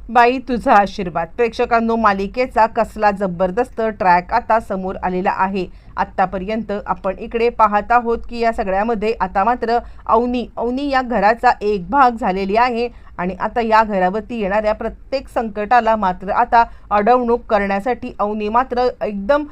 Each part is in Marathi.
बाई तुझा आशीर्वाद. प्रेक्षकांनो, मालिकेचा कसला जबरदस्त ट्रॅक आता समोर आलेला आहे. आत्तापर्यंत आपण इकडे पाहत आहोत की या सगळ्यामध्ये आता मात्र अवनी या घराचा एक भाग झालेली आहे आणि आता या घरावरती येणाऱ्या प्रत्येक संकटाला मात्र आता अडवणूक करण्यासाठी अवनी मात्र एकदम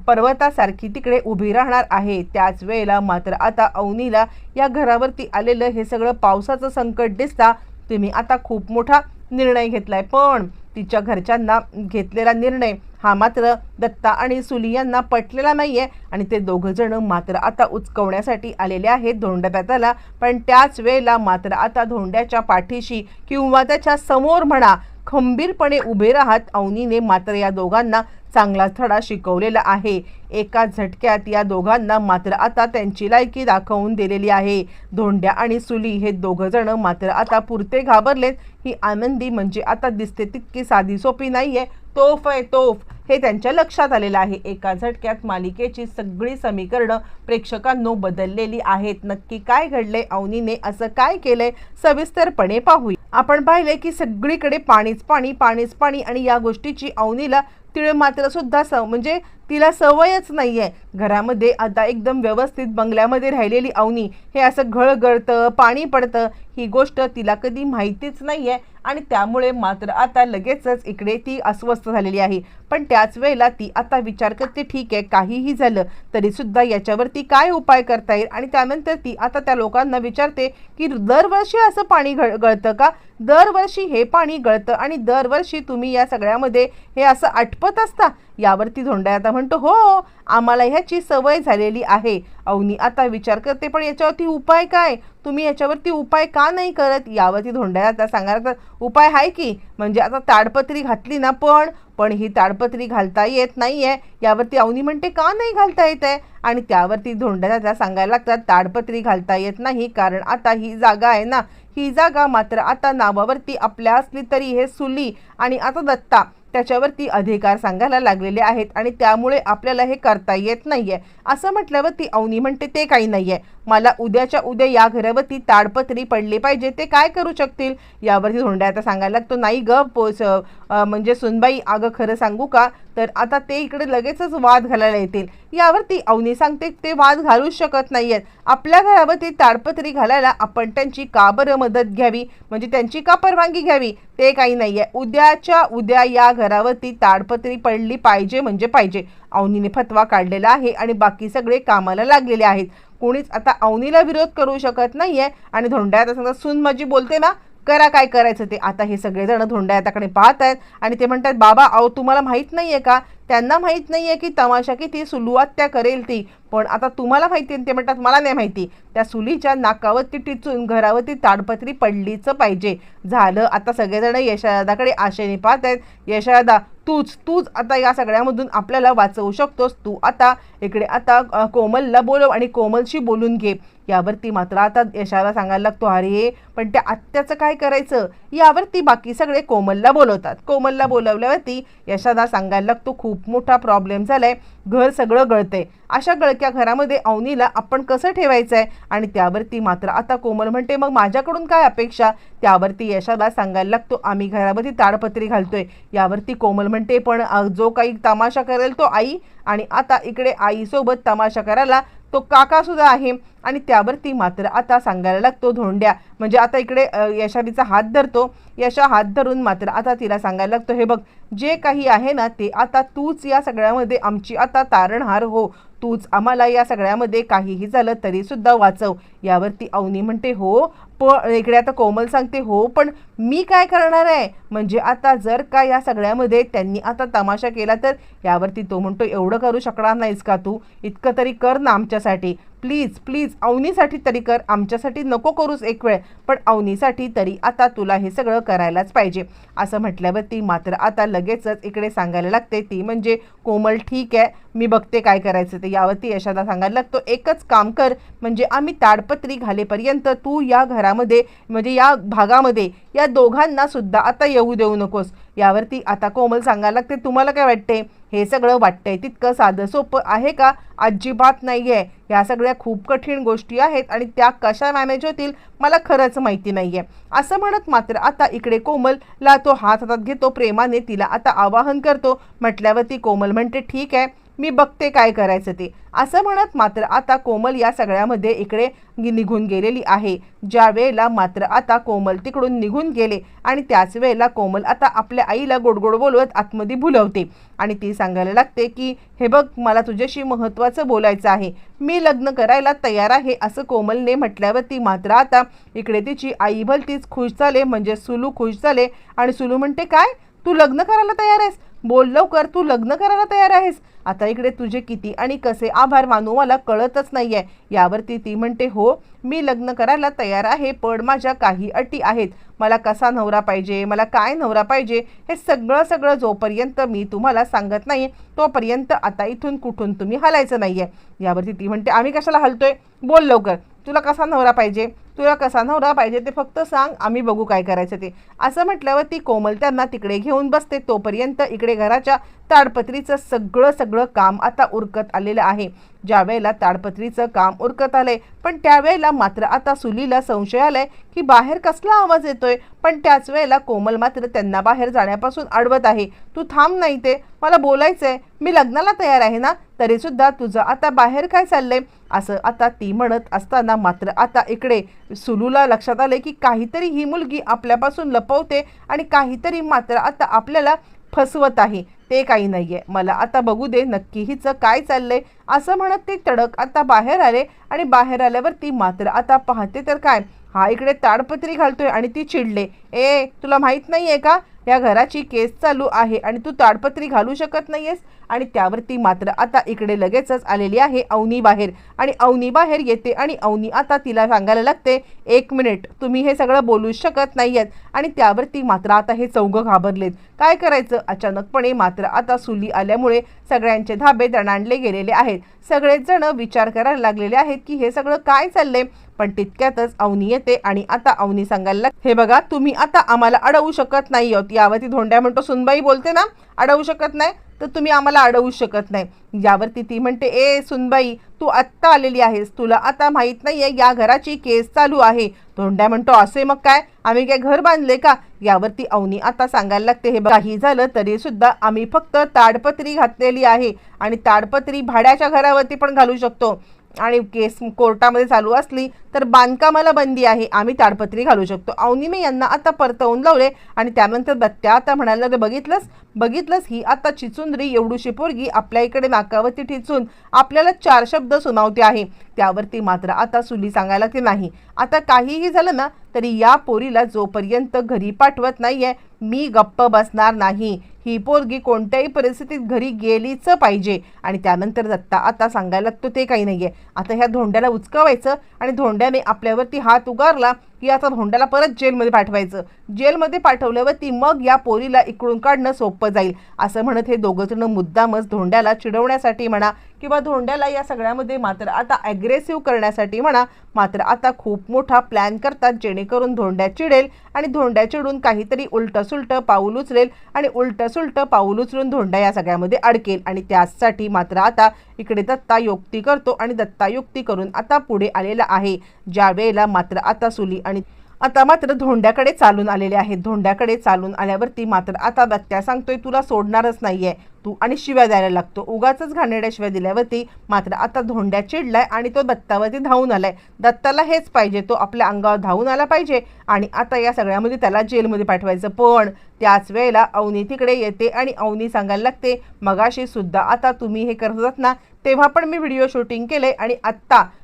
पर्वतासारखी तिकडे उभी राहणार आहे. त्याच वेळेला मात्र आता अवनीला या घरावरती आलेलं हे सगळं पावसाचं संकट दिसता तुम्ही आता खूप मोठा निर्णय घेतलाय, पण तिच्या घरच्यांना घेतलेला निर्णय हा मात्र दत्ता आणि सुली यांना पटलेला नाहीये आणि ते दोघं जण मात्र आता उचकवण्यासाठी आलेले आहेत धोंड्याला. पण त्याच वेळेला मात्र आता धोंड्याच्या पाठीशी किंवा त्याच्या समोर म्हणा खंबीरपणे उभे राहत अवनीने मात्र या दोघांना चांगला धडा शिकवलेला आहे. एका झटक्यात या दोघांना मात्र आता त्यांची लायकी दाखवून दिलेली आहे. धोंड्या आणि सुली हे दोघं जण मात्र आता पुरते घाबरलेत. ही आनंदी म्हणजे आता दिसते तितकी साधी सोपी नाहीये, तोफ आहे तोफ, हे त्यांच्या लक्षात आलेलं आहे. एका झटक्यात मालिकेची सगळी समीकरणं प्रेक्षकांनो बदललेली आहेत. नक्की काय घडले, अवनीने असं काय केलंय, सविस्तरपणे पाहूया. आपण पाहिले की सगळीकडे पाणीच पाणी पाणीच पाणी आणि या गोष्टीची अवनीला तिळ मात्र सुद्धा म्हणजे तिला सवयच नाहीये. घरामध्ये आता एकदम व्यवस्थित बंगल्यामध्ये राहिलेली अवनी हे असं गळगळतं पाणी पडतं ही गोष्ट तिला कधी माहितीच नाहीये आणि त्यामुळे मात्र आता लगेचच इकडे ती अस्वस्थ झालेली आहे. पण त्याच वेळेला ती आता विचार करते, ठीक आहे काहीही झालं तरी सुद्धा याच्यावरती काय उपाय करता येईल. आणि त्यानंतर ती आता त्या लोकांना विचारते की दरवर्षी असं पाणी गळतं का, दरवर्षी हे पाणी गळतं आणि दरवर्षी तुम्ही या सगळ्यामध्ये हे असं आटपत असता. यावरती धोंड्या आता म्हणतो, हो आम्हाला ह्याची सवय झालेली आहे. अवनी आता विचार करते, पण याच्यावरती उपाय काय, तुम्ही याच्यावरती उपाय का नाही करत. यावरती धोंड्या आता सांगायला उपाय आहे की, म्हणजे आता ताडपत्री घातली ना, पण ही ताडपत्री घालता येत नाहीये. यावरती अवनी म्हणते, का नाही घालता येत आहे. आणि त्यावरती धोंड्या त्या सांगायला लागतात, ताडपत्री घालता येत नाही कारण आता ही जागा आहे ना, ही जागा मात्र आता नावावरती आपल्या असली तरी हे सुली आणि आता दत्ता त्याच्यावरती अधिकार सांगायला लागलेले आहेत आणि त्यामुळे आपल्याला हे करता येत नाहीये. असं म्हटल्यावरती अवनी म्हणते, ते काही नाहीये, मला उद्याच्या उद्या या घरावरती ताडपत्री पडली पाहिजे, ते काय करू शकतील. यावरती धोंड्या आता सांगायला लागतो, नाही ग म्हणजे सुनबाई, अगं खरं सांगू का, तर आता ते इकडे लगेचच वाद घालायला येतील. यावरती अवनी सांगते, ते वाद घालूच शकत नाहीयेत. आपल्या घरावरती ताडपत्री घालायला आपण त्यांची का बरं मदत घ्यावी, म्हणजे त्यांची का परवानगी घ्यावी, ते काही नाहीये. उद्याच्या उद्या या घरावरती ताडपत्री पडली पाहिजे म्हणजे पाहिजे. अवनीने फतवा काढलेला आहे आणि बाकी सगळे कामाला लागलेले आहेत. कोणीच आता अवनीला विरोध करू शकत नाहीये. आणि धोंड्या आता सांगतात, सून माझी बोलते ना, करा काय करायचं ते. आता हे सगळेजण धोंड्या आताकडे पाहत आहेत आणि ते म्हणतात, बाबा अहो तुम्हाला माहीत नाहीये का, त्यांना माहीत नाहीये की तमाशा किती सुलुवात त्या करेल ती, पण आता तुम्हाला माहिती. ते म्हणतात, मला नाही माहिती. त्या सुलीच्या नाकावरती टिचून घरावरती ताडपत्री पडलीच पाहिजे. झालं. आता सगळेजण यशोदाकडे आशेने पाहत आहेत. यशोदा, तूच आता या सगळ्यामधून आपल्याला वाचवू शकतोस. तू आता इकडे आता कोमलला बोलव आणि कोमलशी बोलून घे. यावरती मात्र आता यशोदा सांगायला लागतो, अरे पण त्या आत्याचं काय करायचं. यावरती बाकी सगळे कोमलला बोलवतात. कोमलला बोलवल्यावरती यशोदा सांगायला लागतो, खूप मोठा प्रॉब्लेम झालाय, घर सगळं गळतंय. अशा गळक्या घरामध्ये अवनीला आपण कसं ठेवायचं आहे. आणि त्यावरती मात्र आता कोमल म्हणते, मग माझ्याकडून काय अपेक्षा. त्यावरती यशोदा सांगायला लागतो, आम्ही घरामध्ये ताडपत्री घालतोय. यावरती कोमल म्हणते, पण जो काही तमाशा करेल तो आई, आणि आता इकडे आईसोबत तमाशा करायला तो काका सुद्धा आहे. आणि त्यावरती मात्र आता सांगायला लागतो धोंड्या, म्हणजे आता इकडे यशालीचा हात धरतो. यशा हात धरून मात्र आता तिला सांगायला लागतो, हे बघ जे काही आहे ना ते आता तूच या सगळ्यामध्ये आमची आता तारणहार हो, तूच आम्हाला या सगळ्यामध्ये काहीही झालं तरी सुद्धा वाचव. यावरती अवनी म्हणते, हो पण इकडे आता कोमल सांगते, हो पण मी काय करणार आहे, म्हणजे आता जर का या सगळ्यामध्ये त्यांनी आता तमाशा केला तर. यावरती तो म्हणतो, एवढं करू शकणार नाहीस का तू, इतकं तरी कर ना आमच्यासाठी, प्लीज प्लीज अवनीसाठी तरी कर, आमच्यासाठी नको करूस एक वेळ, पण अवनीसाठी तरी आता तुला हे सगळं करायलाच पाहिजे. असं म्हटल्यावरती मात्र आता लगेचच इकडे सांगायला लागते ती म्हणजे कोमल, ठीक आहे मी बघते काय करायचं ते. यावरती यशोदा सांगायला लागतो, एकच काम कर, म्हणजे आम्ही ताडपत्री घालेपर्यंत तू या घरामध्ये म्हणजे या भागामध्ये या दोघांना सुद्धा आता येऊ देऊ नकोस. यावरती आता कोमल सांगायला लागते, तुम्हाला काय वाटते? हे सगळं वाटतंय तितकं साधं सोपं आहे का? अजिबात नाही आहे. ह्या सगळ्या खूप कठीण गोष्टी आहेत आणि त्या कशा मॅनेज होतील मला खरंच माहिती नाही आहे. असं म्हणत मात्र आता इकडे कोमलला तो हात हातात घेतो, प्रेमाने तिला आता आवाहन करतो. म्हटल्यावरती कोमल म्हणते, ठीक आहे, मी बघते काय करायचं ते. असं म्हणत मात्र आता कोमल या सगळ्यामध्ये इकडे निघून गेलेली आहे. ज्या वेळेला मात्र आता कोमल तिकडून निघून गेले आणि त्याच वेळेला कोमल आता आपल्या आईला गोडगोड बोलवत आतमध्ये भुलवते आणि ती सांगायला लागते की हे बघ, मला तुझ्याशी महत्त्वाचं बोलायचं आहे, मी लग्न करायला तयार आहे. असं कोमलने म्हटल्यावरती मात्र आता इकडे तिची आई भलतीच खुश झाले, म्हणजे सुलू खुश झाले आणि सुलू म्हणते, काय तू लग्न करायला तयार आहेस? बोल लवकर, तू लग्न करायला तयार आहेस? आता इकडे तुझे किती आणि कसे आभार मानू मला कळतच नाहीये. यावरती ती म्हणते, हो मी लग्न करायला तयार आहे, पण माझ्या काही अटी आहेत. मला कसा नवरा पाहिजे, मला काय नवरा पाहिजे, हे सगळं जोपर्यंत मी तुम्हाला सांगत नाही तोपर्यंत आता इथून कुठून तुम्ही हलायचं नाहीये. यावरती ती म्हणते, आम्ही कशाला हलतोय? बोल लवकर, तुला कसा नवरा पाहिजे, तुला कसा नवरा पाहिजे ते फक्त सांग, आम्ही बघू काय करायचं ते. असं म्हटल्यावर ती कोमल त्यांना तिकडे घेऊन बसते. तोपर्यंत इकडे घराच्या ताडपत्रीचं सगळं काम आता उरकत आलेलं आहे. ज्या वेळेला ताडपत्रीचं काम उरकत आलंय पण त्यावेळेला मात्र आता सुलीला संशय आलाय की बाहेर कसला आवाज येतोय. पण त्याच वेळेला कोमल मात्र त्यांना बाहेर जाण्यापासून अडवत आहे. तू थांब, नाही ते मला बोलायचंय, मी लग्नाला तयार आहे ना, तरी सुद्धा तुझं आता बाहेर काय चाललंय? असं आता ती म्हणत असताना मात्र आता इकडे सुलूला लक्षात आले की काहीतरी ही मुलगी आपल्यापासून लपवते आणि काहीतरी मात्र आता आपल्याला फसवत आहे. ते काही नाहीये, मला आता बघू दे नक्की हिचं काय चाललंय. असं म्हणत ते तडक आता बाहेर आले आणि बाहेर आल्यावरती मात्र आता पाहते तर काय, हा इकडे ताडपत्री घालतोय आणि ती चिडले. ए, तुला माहित नाहीये का या घराची केस चालू आहे आणि तू ताडपत्री घालू शकत नाहीयेस? आणि त्यावरती मात्र आता इकडे लगेचच आलेली आहे अवनी बाहेर आणि अवनी बाहेर येते आणि अवनी आता तिला सांगायला लागते, 1 मिनिट, तुम्ही हे सगळं बोलू शकत नाहीयेत. आणि त्यावरती मात्र आता हे चौघं घाबरलेत. काय करायचं? अचानकपणे मात्र आता सुली आल्यामुळे सगळ्यांचे धाबे दणाणले गेलेले आहेत. सगळेच जण विचार करायला लागलेले आहेत की हे सगळं काय चाललंय. पण तितक्यातच अवनी येते आणि आता अवनी सांगायला लागते, हे बघा, तुम्ही आता आम्हाला अडवू शकत नाही आहोत. यावरती धोंड्या म्हणतो, सुनबाई बोलते ना, अडवू शकत नाही तर तुम्ही आम्हाला अडवू शकत नाही. यावरती ती म्हणते, ए सुनबाई, तू आत्ता आलेली आहेस, तुला आता माहित नाहीये या घराची केस चालू आहे. धोंड्या म्हणतो, असे मग काय, आम्ही काय घर बांधले का? यावरती अवनी आता सांगायला लागते, हे काही झालं तरी सुद्धा आम्ही फक्त ताडपत्री घातलेली आहे आणि ताडपत्री भाड्याच्या घरावरती पण घालू शकतो आणि केस कोर्टामध्ये चालू असली तर बांधकामाला बंदी आहे, आम्ही ताडपत्री घालू शकतो. अवनीने यांना आता परतवून लावले आणि त्यानंतर दत्त्या आता म्हणायला, बघितलंस ही आता चिचुंद्री एवढूशी पोरगी आपल्या इकडे नाकावरती ठिचून आपल्याला 4 शब्द सुनावते आहे. त्यावरती मात्र आता सुली सांगायला की नाही, आता काहीही झालं ना तरी या पोरीला जोपर्यंत घरी पाठवत नाहीये मी गप्प बसणार नाही. ही पोरगी कोणत्याही परिस्थितीत घरी गेलीच पाहिजे. आणि त्यानंतर दत्ता आता सांगायला लागतो, ते काही नाहीये, आता ह्या धोंड्याला उचकवायचं आणि धोंड्याने आपल्यावरती हात उगारला की आता धोंड्याला परत जेलमध्ये पाठवायचं. जेलमध्ये पाठवल्यावरती मग या पोरीला इकडून काढणं सोपं जाईल. असं म्हणत हे दोघं जण मुद्दामच धोंड्याला चिडवण्यासाठी म्हणा किंवा धोंड्याला या सगळ्यामध्ये मात्र आता ॲग्रेसिव्ह करण्यासाठी म्हणा मात्र आता खूप मोठा प्लॅन करतात, जेणेकरून धोंड्या चिडेल आणि धोंड्या चिडून काहीतरी उलटं पाऊल उचलेल आणि उलटं पाऊल उचलून धोंड्या या सगळ्यामध्ये अडकेल. आणि त्यासाठी मात्र आता इकडे दत्ता युक्ती करतो आणि दत्ता युक्ती करून आता पुढे आलेला आहे. ज्या वेळेला मात्र आता सुली आणि आता मात्र धोंड्याकडे चालून आलेले आहेत. धोंड्याकडे चालून आल्यावरती मात्र आता दत्त्या सांगतोय, तुला सोडणारच नाहीये तू, आणि शिव्या द्यायला लागतो. उगाचच घाणेरड्या शिव्या दिल्यावरती मात्र आता धोंड्या चिडलाय आणि तो दत्तावरती धावून आलाय. दत्ताला हेच पाहिजे, तो आपल्या अंगावर धावून आला पाहिजे आणि आता या सगळ्यामध्ये त्याला जेलमध्ये पाठवायचं. पण त्याच वेळेला अवनी तिकडे येते आणि अवनी सांगायला लागते, मगाशी सुद्धा आता तुम्ही हे करत होतात ना तेव्हा पण मी व्हिडिओ शूटिंग केले आणि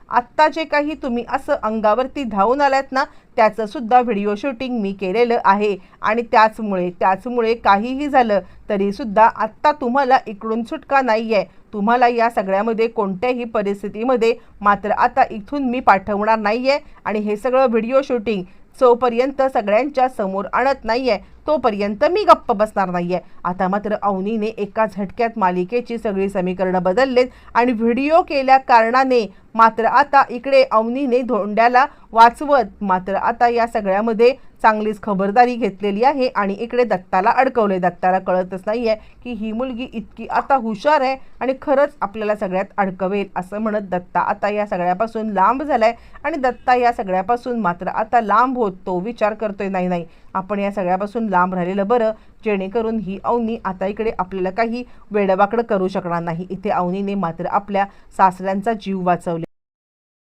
आत्ता जे काही तुम्ही असं अंगावरती धावून आलात ना त्याचं सुद्धा व्हिडिओ शूटिंग मी केलेलं आहे. आणि त्याचमुळे काहीही झालं तरी सुद्धा आत्ता तुम्हाला इकडून सुटका नाही आहे. तुम्हाला या सगळ्यामध्ये कोणत्याही परिस्थितीमध्ये मात्र आता इथून मी पाठवणार नाही आहे आणि हे सगळं व्हिडिओ शूटिंग जोपर्यंत सगळ्यांच्या समोर आणत नाहीये तोपर्यंत मी गप्प बसणार नाहीये. आता मात्र अवनीने एका झटक्यात मालिकेची सगळी समीकरणं बदललेत आणि व्हिडिओ केल्या कारणाने मात्र आता इकडे अवनीने धोंड्याला वाचवत मात्र आता या सगळ्यामध्ये चांगलीच खबरदारी घेतलेली आहे आणि इकडे दत्ताला अडकवले। दत्ताला कळतच नाहीये की ही मुलगी इतकी आता हुशार आहे आणि खरंच आपल्याला सगळ्यात अडकवेल असं म्हणत दत्ता आता या सगळ्यापासून लांब झालाय आणि दत्ता या सगळ्यापासून मात्र आता लांब होत तो विचार करतोय नाही आपण या सगळ्यापासून लांब राहिलेलं बरं, जेणेकरून ही अवनी आता इकडे आपल्याला काही वेडवाकडं करू शकणार नाही। इथे अवनीने मात्र आपल्या सासऱ्यांचा जीव वाचवले।